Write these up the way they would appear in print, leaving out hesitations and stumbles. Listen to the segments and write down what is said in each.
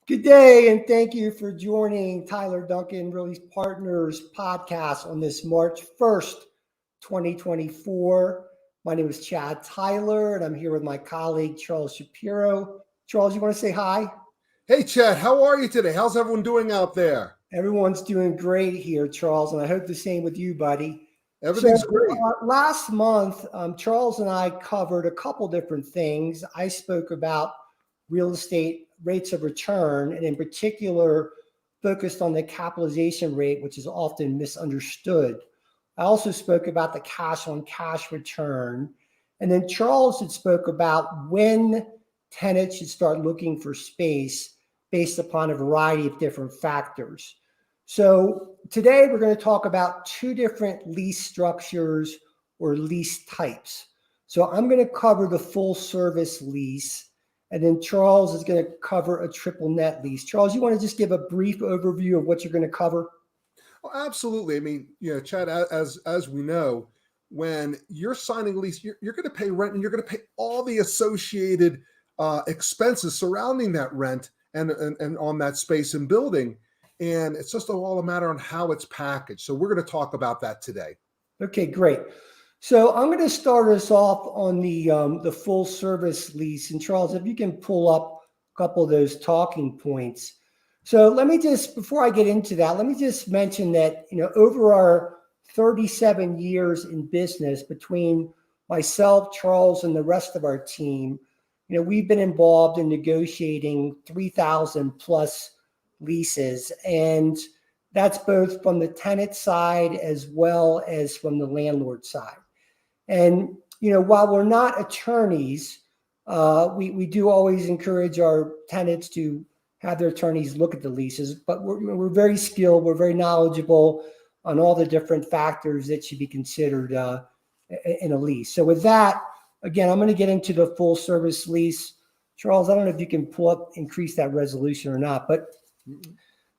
Good day, and thank you for joining Tyler Duncan Realty Partners podcast on this March 1st, 2024. My name is Chad Tyler, and I'm here with my colleague, Charles Shapiro. Charles, you want to say hi? Hey, Chad, how are you today? How's everyone doing out there? Everyone's doing great here, Charles, and I hope the same with you, buddy. Everything's great. Last month, Charles and I covered a couple different things. I spoke about real estate rates of return, and in particular, focused on the capitalization rate, which is often misunderstood. I also spoke about the cash on cash return. And then Charles had spoke about when tenants should start looking for space based upon a variety of different factors. So today we're going to talk about two different lease structures or lease types. So I'm going to cover the full service lease, and then Charles is going to cover a triple net lease. Charles, you want to just give a brief overview of what you're going to cover? Well, absolutely. I mean, Chad, as we know, when you're signing a lease, you're going to pay rent, and you're going to pay all the associated expenses surrounding that rent and on that space and building. And it's just all a matter on how it's packaged. So we're going to talk about that today. Okay, great. So I'm going to start us off on the full service lease. And Charles, if you can pull up a couple of those talking points. So let me just, before I get into that, let me just mention that, over our 37 years in business between myself, Charles, and the rest of our team, we've been involved in negotiating 3,000 plus leases. And that's both from the tenant side as well as from the landlord side. And, while we're not attorneys, we do always encourage our tenants to have their attorneys look at the leases, but we're very skilled, we're very knowledgeable on all the different factors that should be considered in a lease. So with that, again, I'm going to get into the full service lease. Charles, I don't know if you can increase that resolution or not, but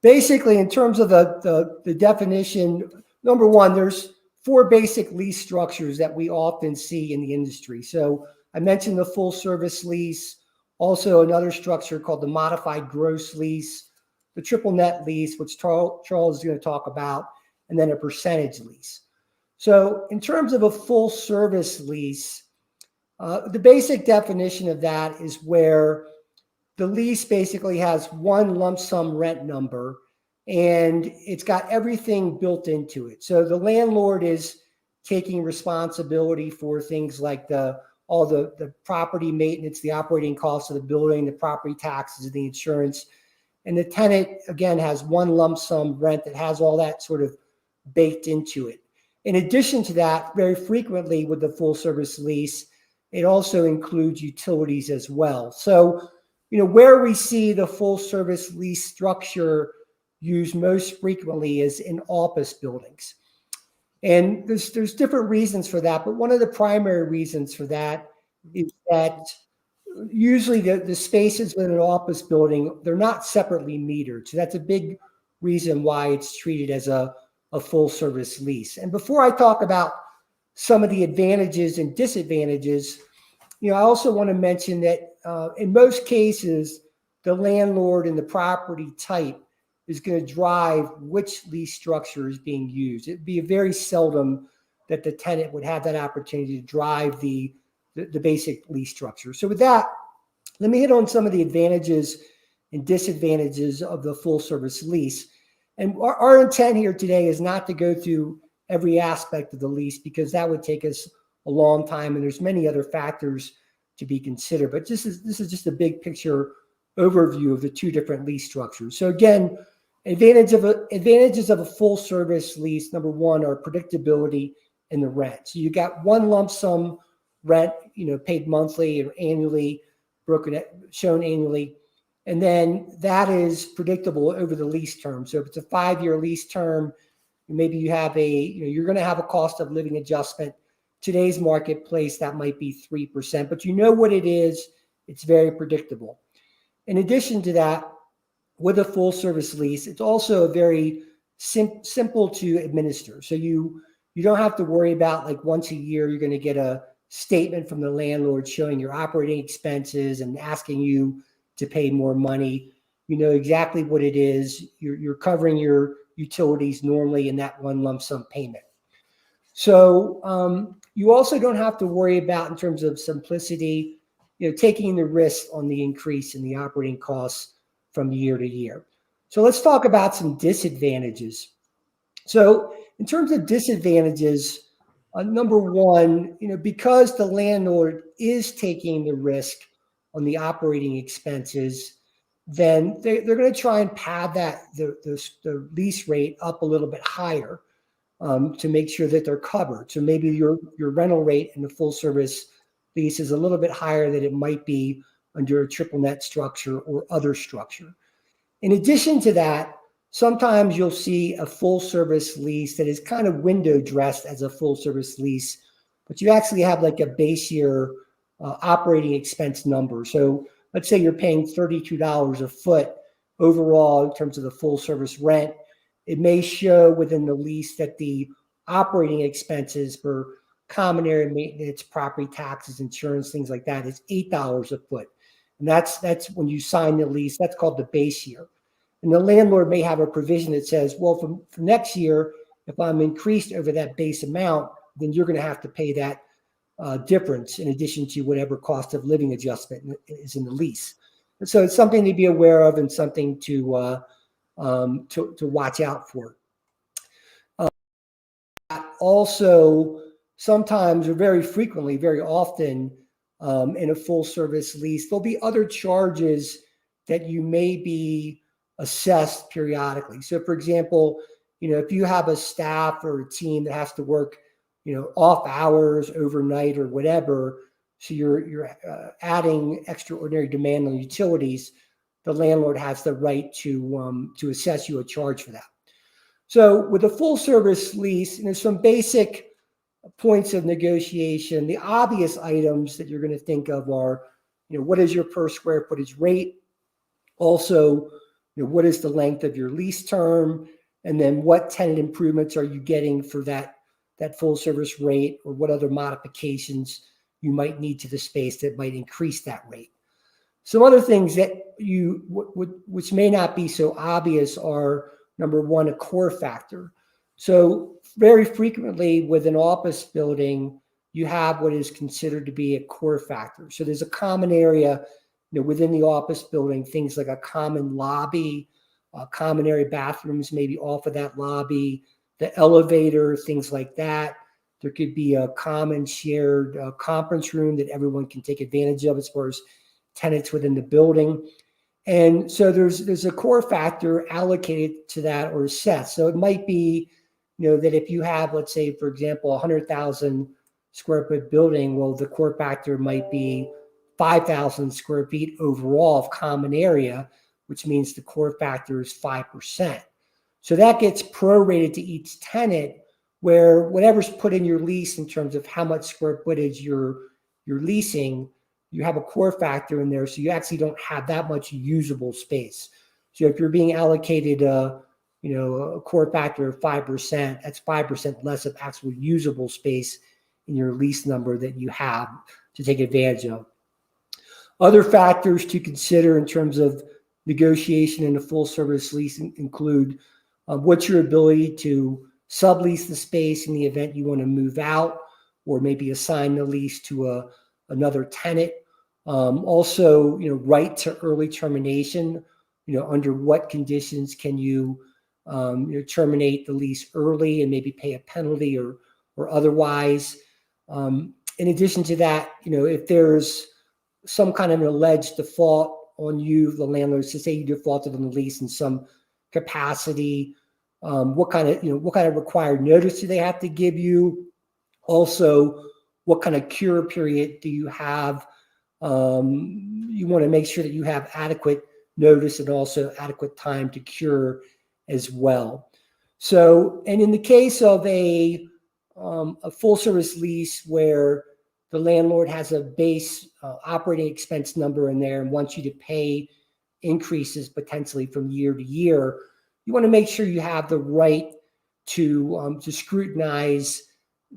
basically in terms of the definition, number one, there's four basic lease structures that we often see in the industry. So I mentioned the full service lease, also another structure called the modified gross lease, the triple net lease, which Charles is going to talk about, and then a percentage lease. So in terms of a full service lease, the basic definition of that is where the lease basically has one lump sum rent number, and it's got everything built into it. So the landlord is taking responsibility for things like all the property maintenance, the operating costs of the building, the property taxes, the insurance. And the tenant, again, has one lump sum rent that has all that sort of baked into it. In addition to that, very frequently with the full service lease, it also includes utilities as well. So, where we see the full service lease structure used most frequently is in office buildings. And there's different reasons for that, but one of the primary reasons for that is that usually the spaces within an office building, they're not separately metered. So that's a big reason why it's treated as a full service lease. And before I talk about some of the advantages and disadvantages, I also want to mention that in most cases, the landlord and the property type is going to drive which lease structure is being used. It'd be very seldom that the tenant would have that opportunity to drive the basic lease structure. So with that, let me hit on some of the advantages and disadvantages of the full service lease. And our intent here today is not to go through every aspect of the lease, because that would take us a long time, and there's many other factors to be considered. But this is just a big picture overview of the two different lease structures. So again, advantages of a full service lease, number one, are predictability in the rent. So you got one lump sum rent, paid monthly or annually, shown annually. And then that is predictable over the lease term. So if it's a 5-year lease term, maybe you have you're going to have a cost of living adjustment. Today's marketplace, that might be 3%, but you know what it is. It's very predictable. In addition to that, with a full service lease, it's also a very simple to administer. So you don't have to worry about, like, once a year, you're going to get a statement from the landlord showing your operating expenses and asking you to pay more money. You know exactly what it is. You're covering your utilities normally in that one lump sum payment. So you also don't have to worry about, in terms of simplicity, taking the risk on the increase in the operating costs from year to year. So let's talk about some disadvantages. So in terms of disadvantages, number one, because the landlord is taking the risk on the operating expenses, then they're going to try and pad the lease rate up a little bit higher to make sure that they're covered. So maybe your rental rate in the full service lease is a little bit higher than it might be under a triple net structure or other structure. In addition to that, sometimes you'll see a full service lease that is kind of window dressed as a full service lease, but you actually have like a base year operating expense number. So let's say you're paying $32 a foot overall in terms of the full service rent. It may show within the lease that the operating expenses for common area maintenance, property taxes, insurance, things like that is $8 a foot. And that's when you sign the lease, that's called the base year. And the landlord may have a provision that says, well, for next year, if I'm increased over that base amount, then you're going to have to pay that difference in addition to whatever cost of living adjustment is in the lease. And so it's something to be aware of and something to watch out for. Also, sometimes or very frequently, very often in a full service lease, there'll be other charges that you may be assessed periodically. So for example, if you have a staff or a team that has to work, off hours, overnight or whatever, so you're adding extraordinary demand on utilities, the landlord has the right to assess you a charge for that. So with a full service lease, there's some basic points of negotiation. The obvious items that you're going to think of are, what is your per square footage rate? Also, what is the length of your lease term? And then what tenant improvements are you getting for that full service rate, or what other modifications you might need to the space that might increase that rate? Some other things that which may not be so obvious are, number one, a core factor. So very frequently with an office building, you have what is considered to be a core factor. So there's a common area, within the office building, things like a common lobby, common area bathrooms, maybe off of that lobby, the elevator, things like that. There could be a common shared conference room that everyone can take advantage of as far as tenants within the building. And so there's a core factor allocated to that or set. So it might be, that if you have, let's say, for example, 100,000 square foot building, well, the core factor might be 5,000 square feet overall of common area, which means the core factor is 5%. So that gets prorated to each tenant, where whatever's put in your lease in terms of how much square footage you're leasing, you have a core factor in there, so you actually don't have that much usable space. So if you're being allocated a core factor of 5%, that's 5% less of actual usable space in your lease number that you have to take advantage of. Other factors to consider in terms of negotiation in a full service lease include what's your ability to sublease the space in the event you want to move out, or maybe assign the lease to another tenant. Also, right to early termination. Under what conditions can you terminate the lease early and maybe pay a penalty or otherwise. In addition to that, if there's some kind of an alleged default on you, the landlord, to say you defaulted on the lease in some capacity, what kind of required notice do they have to give you? Also, what kind of cure period do you have? You want to make sure that you have adequate notice and also adequate time to cure as well. So, and in the case of a full service lease where the landlord has a base operating expense number in there and wants you to pay increases potentially from year to year, you want to make sure you have the right to scrutinize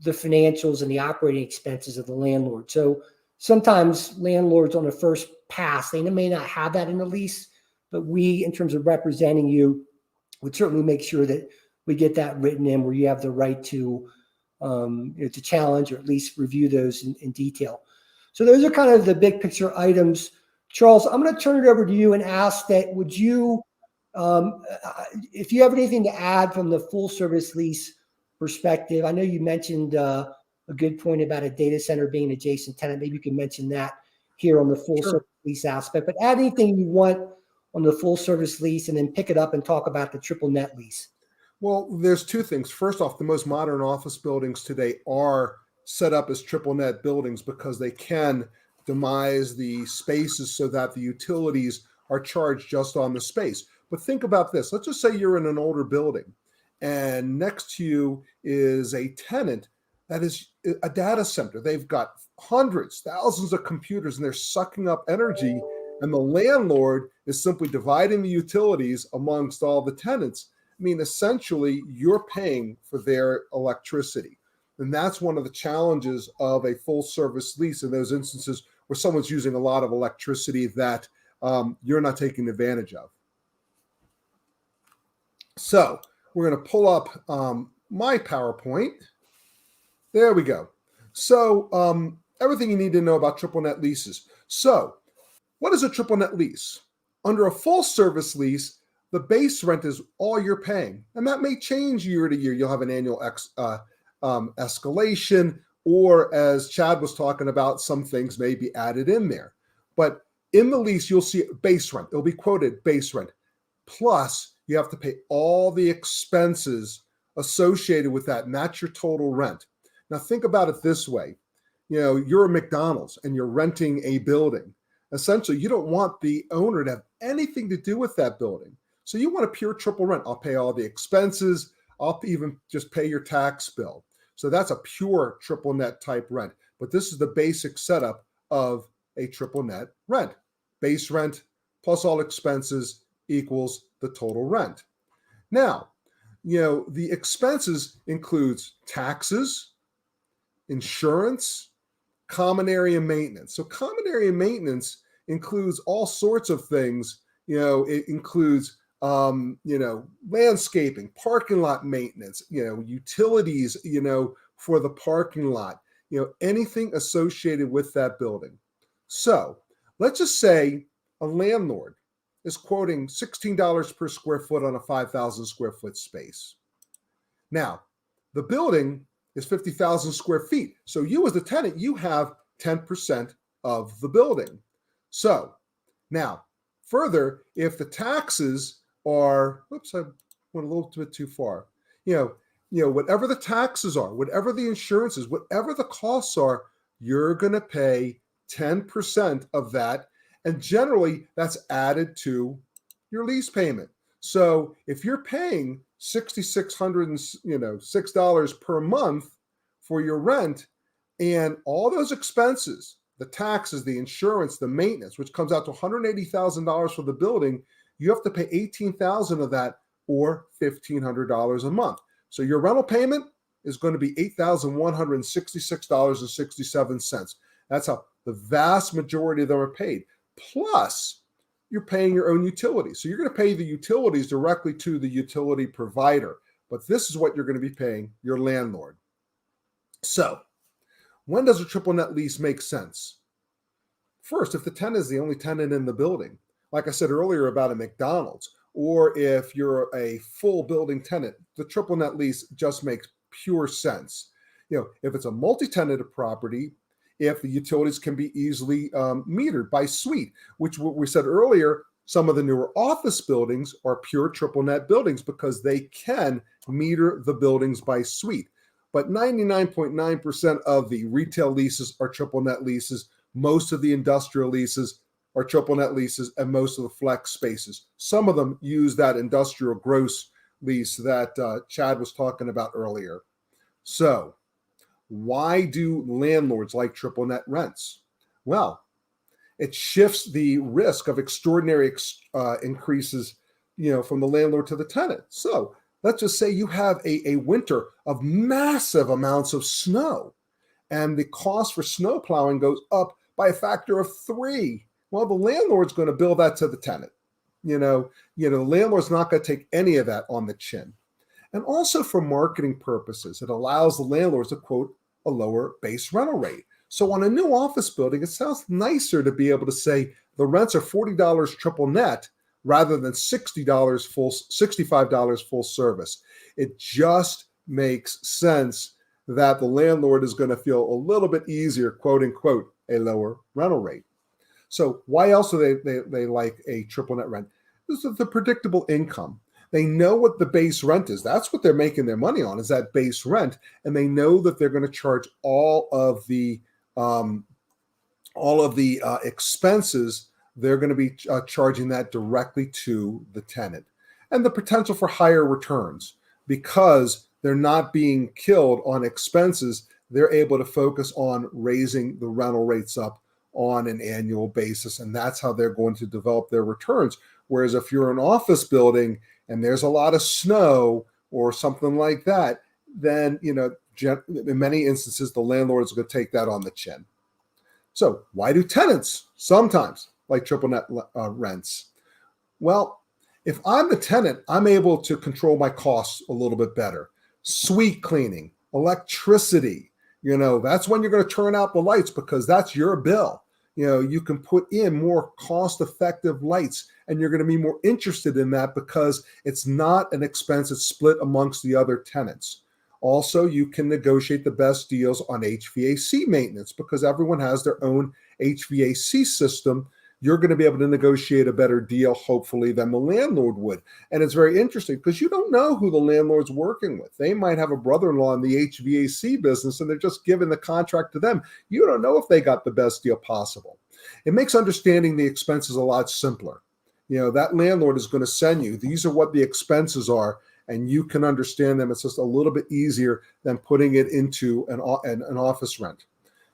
the financials and the operating expenses of the landlord. So sometimes landlords on a first pass, they may not have that in the lease, but we, in terms of representing you, would certainly make sure that we get that written in where you have the right to to challenge or at least review those in detail. So those are kind of the big picture items. Charles, I'm going to turn it over to you and ask that would you, if you have anything to add from the full service lease perspective. I know you mentioned a good point about a data center being an adjacent tenant. Maybe you can mention that here on the full service lease aspect, but add anything you want on the full service lease and then pick it up and talk about the triple net lease. Well, there's two things. First off, the most modern office buildings today are set up as triple net buildings because they can demise the spaces so that the utilities are charged just on the space. But think about this. Let's just say you're in an older building and next to you is a tenant that is a data center. They've got hundreds, thousands of computers and they're sucking up energy, and the landlord is simply dividing the utilities amongst all the tenants. I mean, essentially, you're paying for their electricity. And that's one of the challenges of a full service lease in those instances where someone's using a lot of electricity that you're not taking advantage of. So we're going to pull up my PowerPoint. There we go. So everything you need to know about triple net leases. So what is a triple net lease? Under a full service lease, the base rent is all you're paying, and that may change year to year. You'll have an annual escalation, or as Chad was talking about, some things may be added in there. But in the lease, you'll see base rent. It'll be quoted base rent. Plus, you have to pay all the expenses associated with that, and that's your total rent. Now, think about it this way. You're a McDonald's and you're renting a building. Essentially, you don't want the owner to have anything to do with that building. So you want a pure triple rent. I'll pay all the expenses. I'll even just pay your tax bill. So that's a pure triple net type rent. But this is the basic setup of a triple net rent. Base rent plus all expenses equals the total rent. Now, the expenses includes taxes, insurance, common area maintenance. So common area maintenance includes all sorts of things. It includes landscaping, parking lot maintenance, utilities, for the parking lot, anything associated with that building. So let's just say a landlord is quoting $16 per square foot on a 5,000 square foot space. Now, the building is 50,000 square feet. So you as the tenant, you have 10% of the building. So now, further, if the taxes are, oops, I went a little bit too far. Whatever the taxes are, whatever the insurance is, whatever the costs are, you're going to pay 10% of that. And generally, that's added to your lease payment. So if you're paying $6,606 per month for your rent, and all those expenses, the taxes, the insurance, the maintenance, which comes out to $180,000 for the building, you have to pay $18,000 of that, or $1,500 a month. So your rental payment is going to be $8,166.67. That's how the vast majority of them are paid. Plus, you're paying your own utilities. So you're going to pay the utilities directly to the utility provider. But this is what you're going to be paying your landlord. So when does a triple net lease make sense? First, if the tenant is the only tenant in the building, like I said earlier about a McDonald's, or if you're a full building tenant, the triple net lease just makes pure sense. If it's a multi-tenanted property, if the utilities can be easily metered by suite, which what we said earlier, some of the newer office buildings are pure triple net buildings because they can meter the buildings by suite. But 99.9% of the retail leases are triple net leases. Most of the industrial leases are triple net leases, and most of the flex spaces. Some of them use that industrial gross lease that Chad was talking about earlier. So why do landlords like triple net rents? Well, it shifts the risk of extraordinary increases, from the landlord to the tenant. So let's just say you have a winter of massive amounts of snow, and the cost for snow plowing goes up by a factor of 3. Well, the landlord's going to bill that to the tenant. The landlord's not going to take any of that on the chin. And also for marketing purposes, it allows the landlords to quote a lower base rental rate. So on a new office building, it sounds nicer to be able to say the rents are $40 triple net rather than $65 full service. It just makes sense that the landlord is going to feel a little bit easier, quote unquote, a lower rental rate. So why else do they like a triple net rent? This is the predictable income. They know what the base rent is. That's what they're making their money on, is that base rent, and they know that they're going to charge all of the expenses. They're going to be charging that directly to the tenant, and the potential for higher returns because they're not being killed on expenses. They're able to focus on raising the rental rates up on an annual basis, and that's how they're going to develop their returns. Whereas if you're an office building and there's a lot of snow or something like that, then, in many instances, the landlord is going to take that on the chin. So why do tenants sometimes like triple net rents? Well, if I'm the tenant, I'm able to control my costs a little bit better. Suite cleaning, electricity, that's when you're going to turn out the lights because that's your bill. You can put in more cost-effective lights, and you're going to be more interested in that because it's not an expense that's split amongst the other tenants. Also, you can negotiate the best deals on HVAC maintenance because everyone has their own HVAC system. You're going to be able to negotiate a better deal, hopefully, than the landlord would. And it's very interesting because you don't know who the landlord's working with. They might have a brother-in-law in the HVAC business, and they're just giving the contract to them. You don't know if they got the best deal possible. It makes understanding the expenses a lot simpler. That landlord is going to send you, these are what the expenses are, and you can understand them. It's just a little bit easier than putting it into an office rent.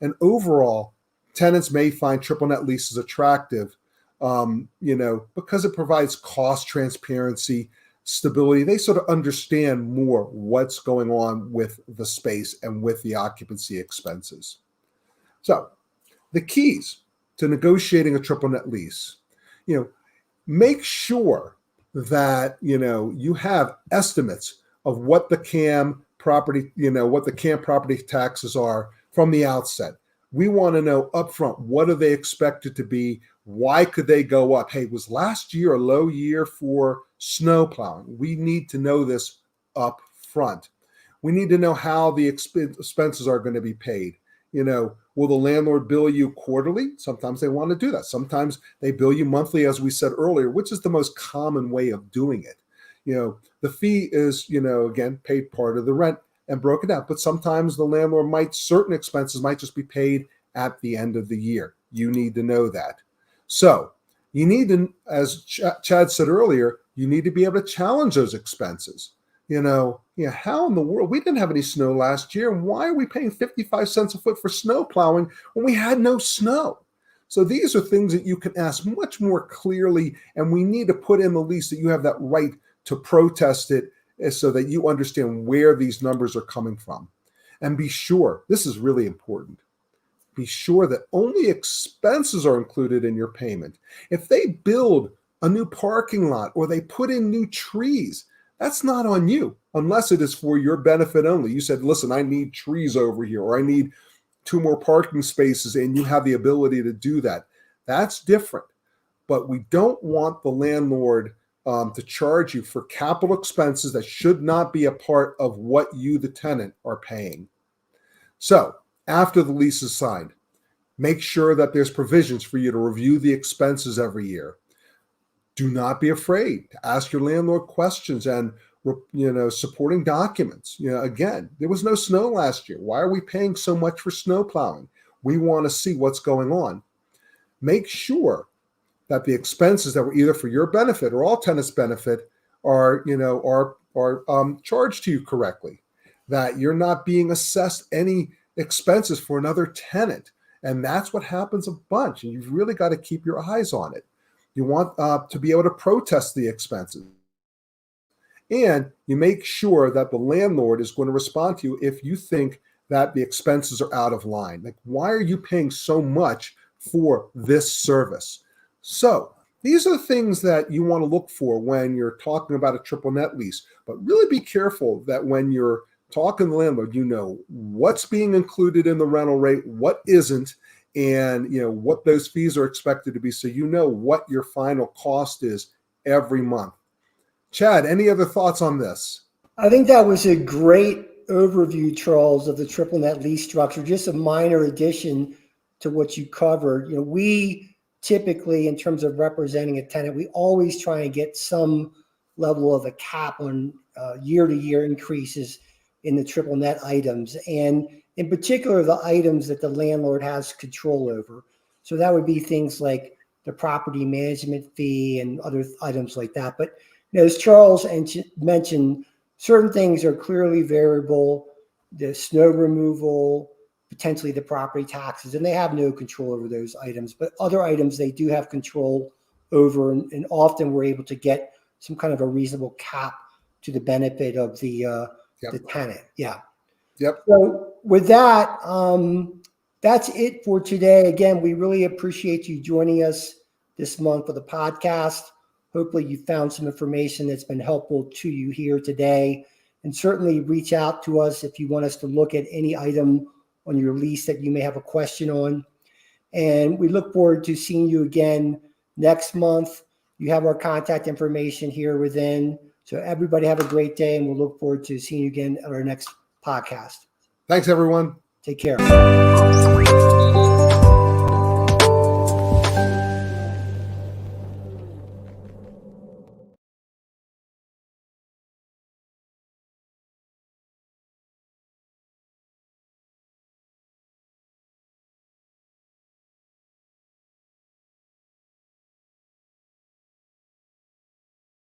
And overall, tenants may find triple net leases attractive, because it provides cost transparency, stability. They sort of understand more what's going on with the space and with the occupancy expenses. So the keys to negotiating a triple net lease, make sure that, you have estimates of what the CAM property, what the CAM property taxes are from the outset. We want to know upfront, what are they expected to be? Why could they go up? Hey, was last year a low year for snow plowing? We need to know this up front. We need to know how the expenses are going to be paid. Will the landlord bill you quarterly? Sometimes they want to do that. Sometimes they bill you monthly, as we said earlier, which is the most common way of doing it. The fee is, again, paid part of the rent and broken down. But sometimes the landlord certain expenses might just be paid at the end of the year. You need to know that. So you need to, as Chad said earlier, you need to be able to challenge those expenses. How in the world? We didn't have any snow last year. And why are we paying 55 cents a foot for snow plowing when we had no snow? So these are things that you can ask much more clearly, and we need to put in the lease that you have that right to protest it so that you understand where these numbers are coming from. And be sure, this is really important, be sure that only expenses are included in your payment. If they build a new parking lot or they put in new trees, that's not on you unless it is for your benefit only. You said, listen, I need trees over here, or I need 2 more parking spaces, and you have the ability to do that. That's different. But we don't want the landlord to charge you for capital expenses that should not be a part of what you, the tenant, are paying. So after the lease is signed, make sure that there's provisions for you to review the expenses every year. Do not be afraid to ask your landlord questions and, supporting documents. Again, there was no snow last year. Why are we paying so much for snow plowing? We want to see what's going on. Make sure that the expenses that were either for your benefit or all tenants' benefit are charged to you correctly, that you're not being assessed any expenses for another tenant. And that's what happens a bunch. And you've really got to keep your eyes on it. You want to be able to protest the expenses. And you make sure that the landlord is going to respond to you if you think that the expenses are out of line. Like, why are you paying so much for this service? So These are things that you want to look for when you're talking about a triple net lease. But really be careful that when you're talking to the landlord, you know what's being included in the rental rate, what isn't, and you know what those fees are expected to be, so you know what your final cost is every month. Chad, any other thoughts on this? I think that was a great overview, Charles, of the triple net lease structure. Just a minor addition to what you covered. You know, we typically, in terms of representing a tenant, we always try and get some level of a cap on year-to-year increases in the triple net items, and in particular, the items that the landlord has control over. So that would be things like the property management fee and other items like that. But you know, as Charles mentioned, certain things are clearly variable, the snow removal, potentially the property taxes, and they have no control over those items. But other items they do have control over, and often we're able to get some kind of a reasonable cap to the benefit of the tenant. Yeah. Yep. So with that, that's it for today. Again, we really appreciate you joining us this month for the podcast. Hopefully you found some information that's been helpful to you here today, and certainly reach out to us if you want us to look at any item on your lease that you may have a question on. And we look forward to seeing you again next month. You have our contact information here within. So everybody have a great day, and we'll look forward to seeing you again at our next podcast. Thanks, everyone. Take care.